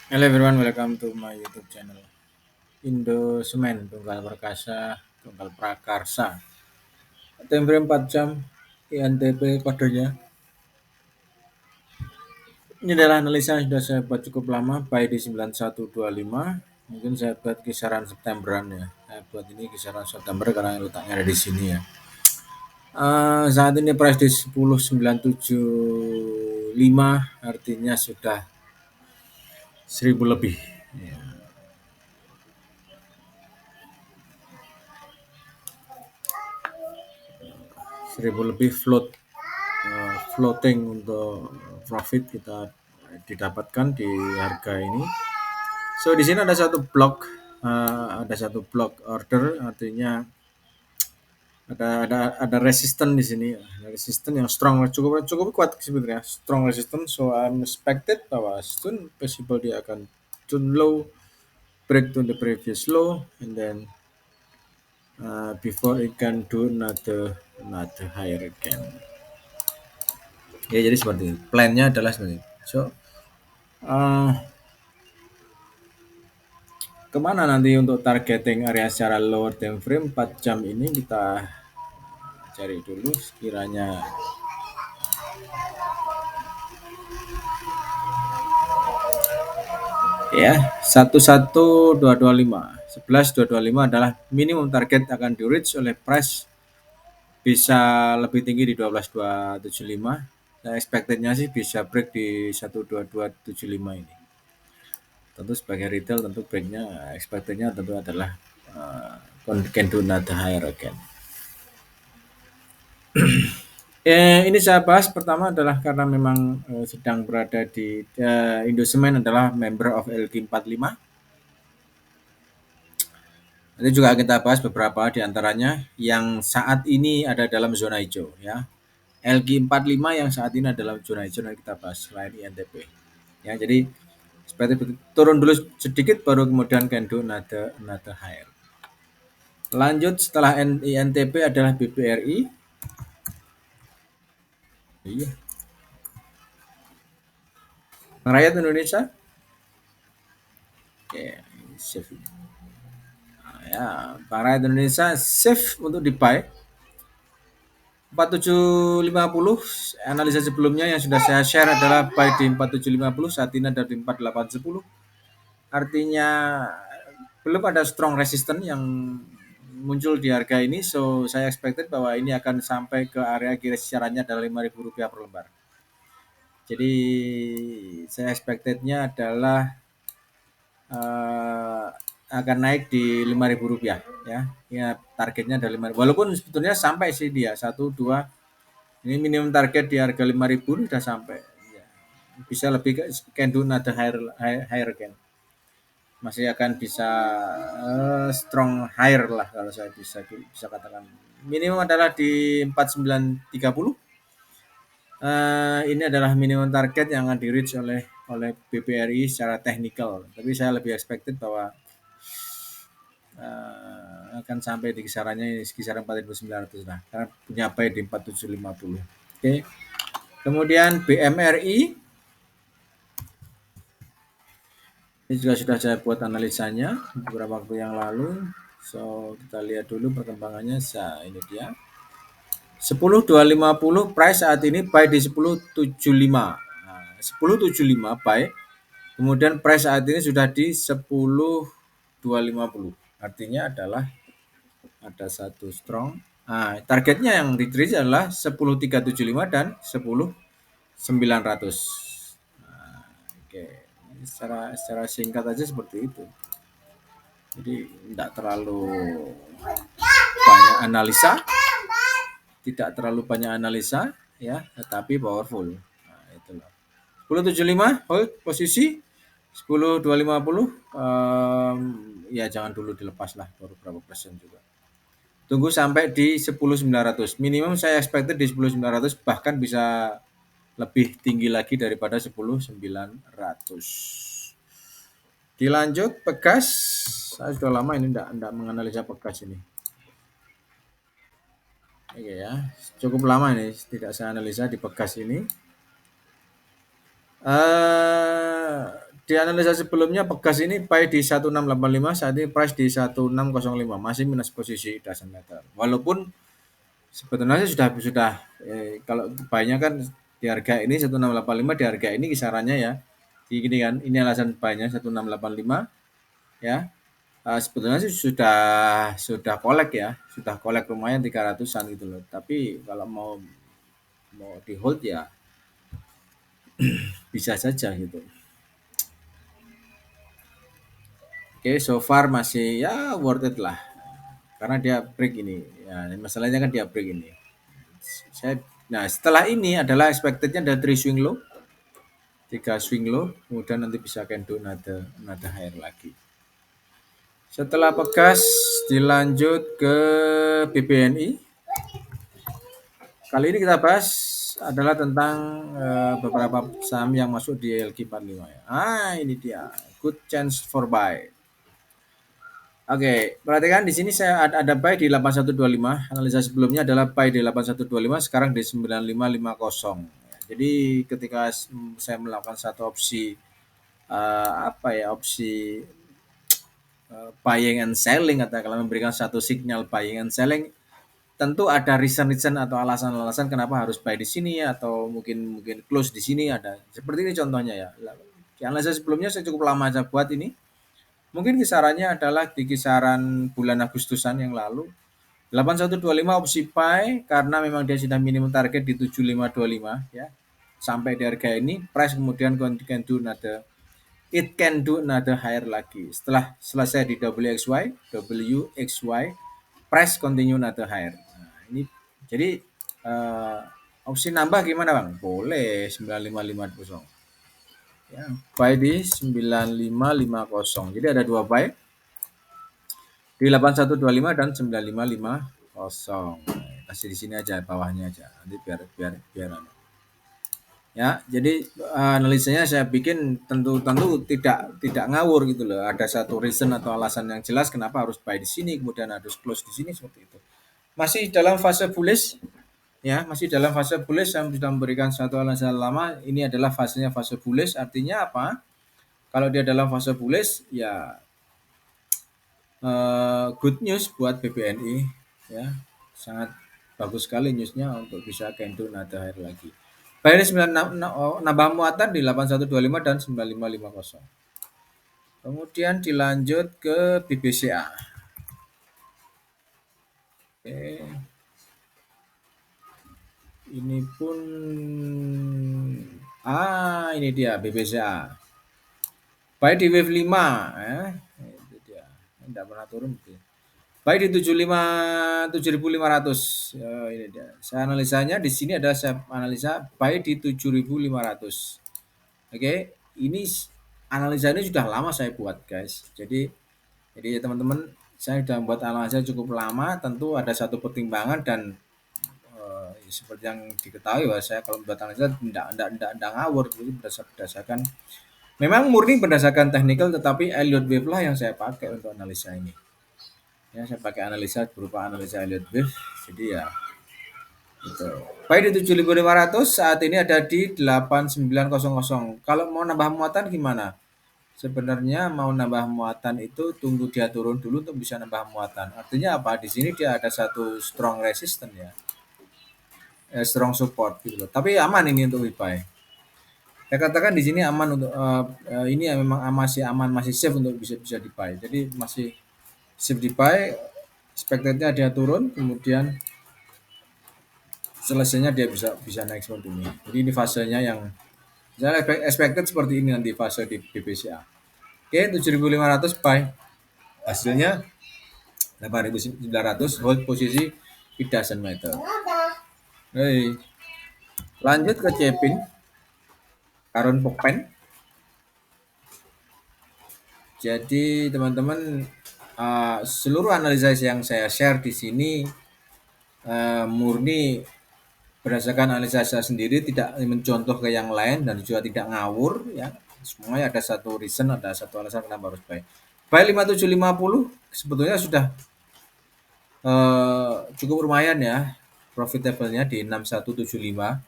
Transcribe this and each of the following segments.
Hello everyone, welcome to my YouTube channel. Indo Semen, Tunggal Perkasa, Tunggal Prakarsa. Tempe 4 jam, INTP kodenya. Ini adalah analisa yang sudah saya buat cukup lama, buy di 9125. Mungkin saya buat kisaran Septemberan ya. Saya buat ini kisaran September karena letaknya ada di sini ya. Saat ini price di 10.975, artinya sudah 1000 lebih. Ya. 1000 lebih floating untuk profit kita didapatkan di harga ini. So di sini ada satu block order, artinya ada resisten di sini, ada resisten yang strong, cukup cukup kuat sebenarnya, strong resistance. So I'm expected bahwa soon possible dia akan turn low, break to the previous low, and then before it can do another higher again. Ya jadi seperti itu. Plannya adalah seperti itu. So uh, kemana nanti untuk targeting area secara lower time frame 4 jam ini kita cari dulu sekiranya ya 11225 lima minimum target akan di reach oleh price, bisa lebih tinggi di 12275. Saya expectednya sih bisa break di 12275 ini. Tentu sebagai retail tentu breaknya expectednya tentu adalah can do another higher again. Ini saya bahas pertama adalah karena memang sedang berada di Indosemen adalah member of LQ45. Nanti juga kita bahas beberapa di antaranya yang saat ini ada dalam zona hijau ya. LQ45 yang saat ini adalah zona hijau, nanti kita bahas selain INTP. Ya, jadi seperti turun dulu sedikit baru kemudian can do another higher. Lanjut setelah INTP adalah BPRI. Iya. Rakyat Indonesia. Oke, safe. Ya, Bank Rakyat Indonesia safe untuk di buy 4750. Analisa sebelumnya yang sudah saya share adalah buy di 4750, saat ini ada di 4810. Artinya belum ada strong resistance yang muncul di harga ini, so saya expected bahwa ini akan sampai ke area kisarannya adalah Rp5.000 per lembar. Jadi saya expectednya adalah akan naik di Rp5.000 ya. Ya targetnya ada 5.000. Walaupun sebetulnya sampai sih dia 1 2, ini minimum target di harga 5.000 sudah sampai. Ya. Bisa lebih, can do another higher again. Masih akan bisa strong higher lah kalau saya bisa katakan. Minimum adalah di 4930. Ini adalah minimum target yang akan di reach oleh BPRI secara teknikal. Tapi saya lebih expected bahwa akan sampai di kisarannya sekitar 4.900 lah, karena punya buy di 4750. Oke. Kemudian BMRI ini juga sudah saya buat analisanya beberapa waktu yang lalu. So kita lihat dulu perkembangannya. Ini dia 10.250 price saat ini buy di 10.75. Nah, 10.75 buy. Kemudian price saat ini sudah di 10.250. Artinya adalah ada satu strong. Nah, targetnya yang retreat adalah 10.375 dan 10.900. Nah, oke. Secara singkat aja seperti itu. Jadi tidak terlalu banyak analisa, ya, tetapi powerful. Nah, itulah. 10.75 hold posisi, 10.250 ya jangan dulu dilepas lah, baru berapa persen juga. Tunggu sampai di 10.900. Minimum saya expected di 10.900, bahkan bisa lebih tinggi lagi daripada 10.900. Dilanjut Pegas. Saya sudah lama ini enggak menganalisa Pegas ini. Oke ya, cukup lama ini tidak saya analisa di Pegas ini. di analisa sebelumnya Pegas ini buy di 1685, saat ini price di 1605, masih minus posisi doesn't matter. Walaupun sebetulnya sudah kalau buy-nya kan di harga ini 1685, di harga ini kisarannya ya. Di gini kan, ini alasan buy-nya 1685 ya. Sebetulnya sih sudah kolek ya, sudah kolek lumayan 300-an gitu loh. Tapi kalau mau mau di hold ya bisa saja gitu. Oke, so far masih ya worth it lah. Karena dia break ini. Ya, masalahnya kan dia break ini. Nah, setelah ini adalah expected-nya ada 3 swing low, 3 swing low, kemudian nanti bisa candle nada higher lagi. Setelah Pegas dilanjut ke BBNI. Kali ini kita bahas adalah tentang beberapa saham yang masuk di LQ45 ya. Ini dia. Good chance for buy. Oke, perhatikan di sini saya ada buy di 8125. Analisa sebelumnya adalah buy di 8125, sekarang di 9550. Jadi ketika saya melakukan satu opsi opsi buying and selling, atau kalau memberikan satu sinyal buying and selling, tentu ada reason atau alasan-alasan kenapa harus buy di sini ya, atau mungkin close di sini ada. Seperti ini contohnya ya. Di analisa sebelumnya saya cukup lama saya buat ini. Mungkin kisarannya adalah di kisaran bulan Agustusan yang lalu. 8125 opsi buy karena memang dia sudah minimum target di 7525 ya. Sampai di harga ini price kemudian it can do another higher lagi. Setelah selesai di WXY, price continue another higher. Nah, ini jadi opsi nambah gimana Bang? Boleh 9550. Ya, buy di 9550. Jadi ada dua buy di 8125 dan 9550. Kasih di sini aja, bawahnya aja. Nanti biar ya. Jadi analisanya saya bikin tentu tidak ngawur gitu loh. Ada satu reason atau alasan yang jelas kenapa harus buy di sini, kemudian harus close di sini, seperti itu. Masih dalam fase bullish ya, masih dalam fase bullish. Saya sudah memberikan satu alasan lama. Ini adalah fasenya fase bullish. Artinya apa? Kalau dia dalam fase bullish ya good news buat BBNI ya, sangat bagus sekali newsnya untuk bisa candle nada higher lagi. Bayar 9 nambah muatan di 8125 dan 9550. Kemudian dilanjut ke BBCA. Oke. Ini pun ini dia BBCA. Baik di wave 5 ya. Itu dia. Tidak pernah turun gitu. Baik di 7500. Ini dia. Saya analisanya di sini ada saya analisa baik di 7500. Oke, ini analisa ini sudah lama saya buat, guys. Jadi teman-teman, saya sudah membuat analisa cukup lama. Tentu ada satu pertimbangan dan seperti yang diketahui bahwa saya kalau membuat analisa tidak ngawur, jadi berdasarkan memang murni berdasarkan technical, tetapi Elliott Wave lah yang saya pakai untuk analisa ini. Ya, saya pakai analisa berupa analisa Elliott Wave. Jadi ya gitu. Baik di 7500, saat ini ada di 8900. Kalau mau nambah muatan gimana? Sebenarnya mau nambah muatan itu tunggu dia turun dulu untuk bisa nambah muatan. Artinya apa? Di sini dia ada satu strong resistance ya. Strong support gitu loh. Tapi aman ini untuk buy. Saya katakan di sini aman untuk ini ya, memang masih aman, masih safe untuk bisa di buy. Jadi masih safe di buy. Expected-nya dia turun, kemudian selesainya dia bisa naik seperti ini. Jadi ini fasenya yang saya expected seperti ini nanti fase di BBCA. Oke, 7500 buy. Hasilnya 8900, hold posisi it doesn't matter. Hey. Lanjut ke Cepin. Karun Pokpen. Jadi teman-teman, seluruh analisa yang saya share di sini murni berdasarkan analisa saya sendiri, tidak mencontoh ke yang lain dan juga tidak ngawur ya. Semuanya ada satu reason, ada satu alasan kenapa harus buy. Buy 5750 sebetulnya sudah cukup lumayan ya, profitable-nya di 6175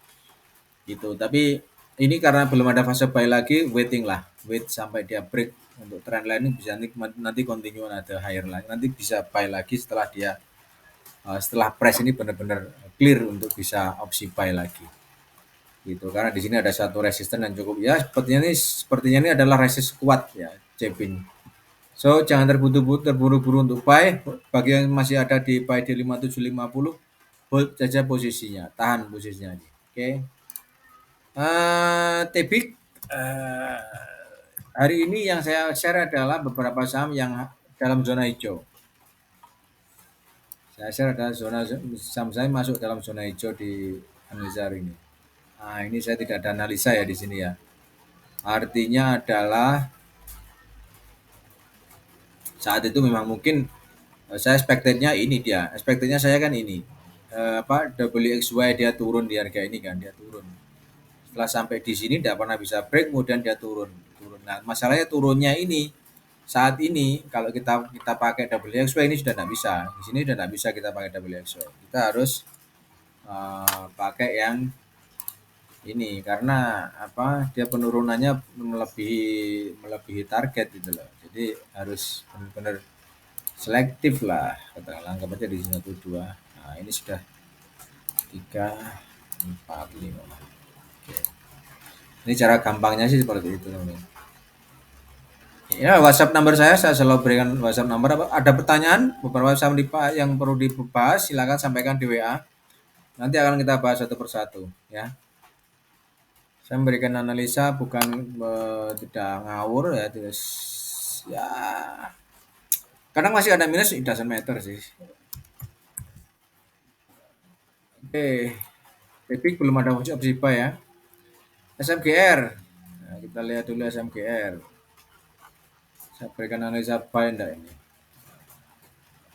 gitu. Tapi Ini karena belum ada fase buy lagi, waiting lah, wait sampai dia break untuk trend line ini bisa nanti continue ada higher lagi, nanti bisa buy lagi setelah dia setelah price ini benar-benar clear untuk bisa opsi buy lagi gitu, karena di sini ada satu resisten yang cukup ya, sepertinya ini adalah resist kuat ya Cepin. So jangan terburu-buru untuk buy. Bagi yang masih ada di buy di 5750, hold saja posisinya, tahan posisinya ini. Oke. Tebik, hari ini yang saya share adalah beberapa saham yang dalam zona hijau. Saya share adalah saham saya masuk dalam zona hijau di analisa hari ini. Nah, ini saya tidak ada analisa ya di sini ya. Artinya adalah saat itu memang mungkin saya expected-nya ini dia. Expected-nya saya kan ini. WXY dia turun di harga ini kan, dia turun. Setelah sampai di sini tidak pernah bisa break, kemudian dia turun. Nah, masalahnya turunnya ini saat ini kalau kita pakai WXY ini sudah tidak bisa. Di sini sudah tidak bisa kita pakai WXY. Kita harus pakai yang ini karena apa? Dia penurunannya melebihi target gitu loh. Jadi harus benar-benar selektif lah, katakanlah anggap aja di sini 1 2. Nah, ini sudah 3 4 5. Oke. Ini cara gampangnya sih seperti itu, teman. Ya, WhatsApp number saya selalu berikan WhatsApp number. Ada pertanyaan beberapa saham yang perlu dibahas, silakan sampaikan di WA. Nanti akan kita bahas satu persatu ya. Saya memberikan analisa bukan tidak ngawur ya, terus ya kadang masih ada minus, it doesn't matter sih. Oke, Epic belum ada opsi buy ya. SMGR. Nah, kita lihat dulu SMGR. Saya berikan analisa buy enggak ini.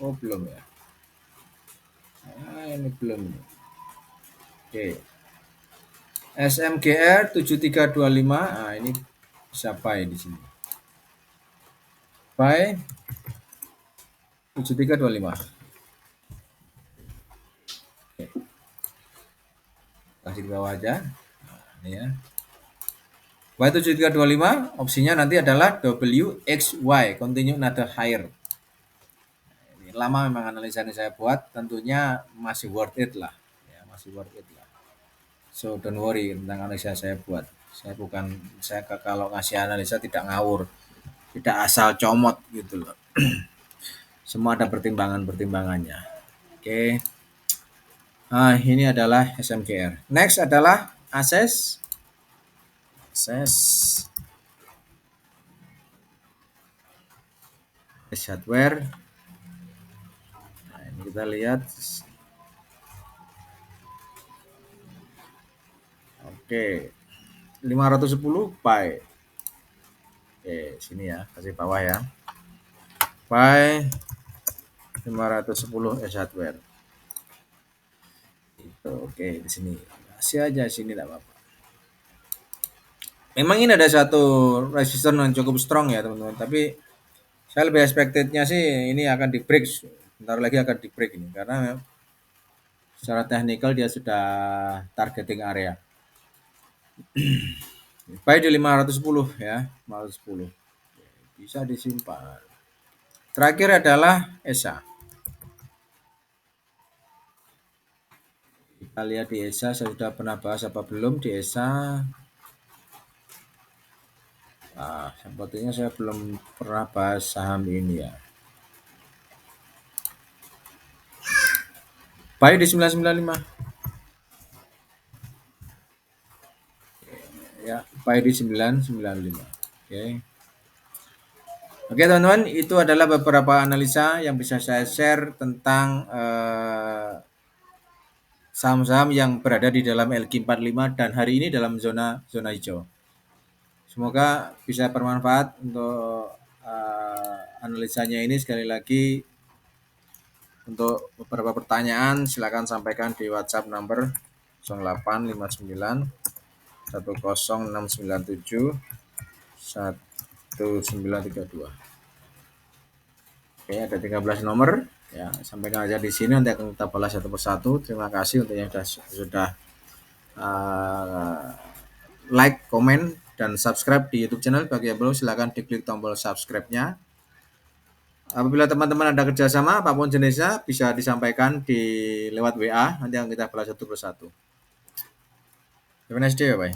Oh, belum ya. Ini belum. Oke. SMGR 7325. Nah, ini bisa buy di sini. Buy 7325. Oke. Kasih di bawah aja. Nah, ini ya. Y 7325 opsinya nanti adalah WXY, continue another higher. Ini lama memang analisa ini saya buat, tentunya masih worth it lah. Ya, masih worth it lah. So don't worry tentang analisa saya buat. Saya kalau ngasih analisa tidak ngawur, tidak asal comot gitu loh. Semua ada pertimbangannya. Oke. Nah, ini adalah SMGR. Next adalah Ases. Hardware. Nah, ini kita lihat. Oke. 510 buy. Oke, sini ya, kasih bawah ya. Buy 510 hardware. Itu oke di sini. Kasih aja sini enggak apa-apa. Memang ini ada satu resistance yang cukup strong ya, teman-teman, tapi saya lebih expected-nya sih ini akan di break. Bentar lagi akan di break ini karena secara teknikal dia sudah targeting area. Buy di 510 ya, 510. Bisa disimpan. Terakhir adalah ESA. Kita lihat di ESA, saya sudah pernah bahas apa belum di ESA. Nah, sepertinya saya belum pernah bahas saham ini ya. Buy di 995. Ya, buy di 995. Oke. Oke teman-teman, itu adalah beberapa analisa yang bisa saya share tentang saham-saham yang berada di dalam LQ45 dan hari ini dalam zona hijau. Semoga bisa bermanfaat untuk analisanya ini. Sekali lagi, untuk beberapa pertanyaan silakan sampaikan di WhatsApp number 0859 10697 1932. Oke, ada 13 nomor ya, sampaikan aja di sini, nanti akan kita balas satu persatu. Terima kasih untuk yang sudah like, komen, dan subscribe di YouTube channel bagi yang belum, silahkan diklik tombol subscribe-nya. Apabila teman-teman ada kerjasama apapun jenisnya bisa disampaikan di lewat WA, nanti akan kita balas satu persatu. Have a nice day, bye.